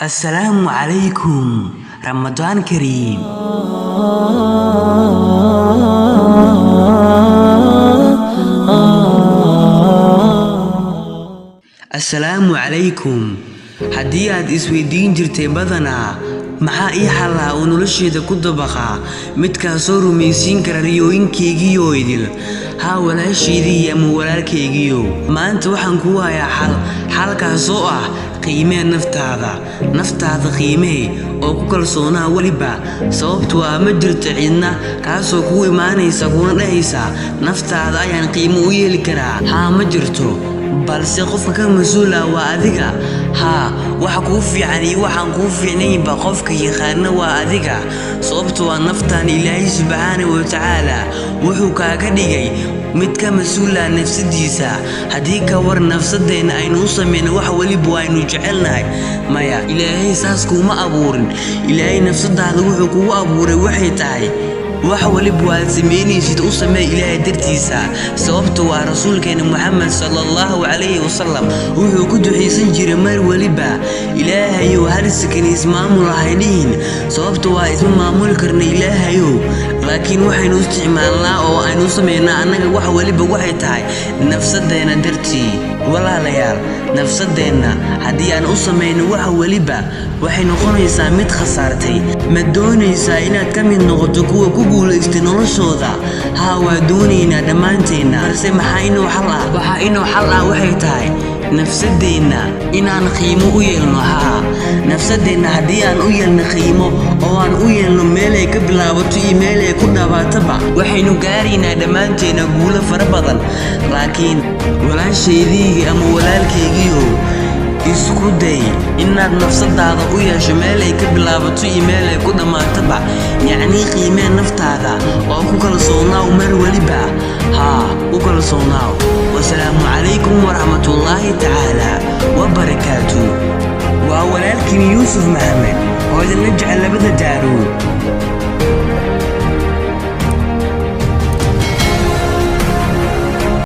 السلام عليكم رمضان كريم. السلام عليكم. haddii aad isweydiin jirtay badanaa maxaa ii xalaa oo nolosheeda ku dabaqa midkaasoo rumaysiin kara riyooyinkeygiioo idil haa walaasheedii ama walaalkeygiiyo maanta waxaan kuu hayaa xalkaasoo ah qiimee naftaada qiimee oo ku kalsoonaa weliba sababtoo ah ma jirto cidna kaasoo kuu imaanaysa kuna dhahaysa naftaada ayaan qiimo u yeeli karaa haa ma jirto balse qofka ka mas'uula waa adiga haa waxa kuu fiican iyo waxaan kuu fiicnaynba qofka yaqaana waa adiga sababtoo ah naftaan Ilaahay subxaanahu wa ta'aala wuxuu kaaga dhigay mid ka mas'uula nafsadiisa haddii ka war nafsadeena aynu sameeyno wax waliba aynu jecelnahay maya Ilaahay saas kuma abuurin Ilaahay nafsadaada wuxuu kugu abuuray waxay tahay wax waliba waad sameynaysid u samee Ilaahay dartiisa sababtoo ah rasuulkeena Muhammad sallallahu alayhi wasallam wuxuu ku duceysan jiray mar waliba Ilaahay oo halisakan ismaamul hayniin sababtoo ah isma maamul karna Ilaahay laakiin waxaynu isticmaalnaa oo aynu sameeynaa anaga wax waliba waxay tahay nafsadeena dartii walaalayaal nafsadeena haddii aan u sameyno wax waliba waxay noqonaysaa mid khasaartay ma doonaysaa inaad ka mid noqoto kuwa ku guulaystay noloshooda haa waa doonaynaa dhammaanteena balse maxaa inoo xal ah waxay tahay nafsadeena inaan qiimo u yeelno haa nafsadeena haddii aan u yeelno qiimo oo aan u yeelno meel ay ka bilaabato iyo meel ay ku dhawaataba waxaynu gaaraynaa dhammaanteena guulo fara badan laakiin walaasheedii ama walaalkeygiiyo isku day inaad nafsadaada u yeesho meel ay ka bilaabato iyo meel ay ku dhamaataba yacni qiimee naftaada oo ku kalsoonaaw mar waliba haa u kalsoonaaw والسلام عليكم ورحمة الله تعالى وبركاته. وأولادكم يوسف محمد وإذا نجعل لبدا دارو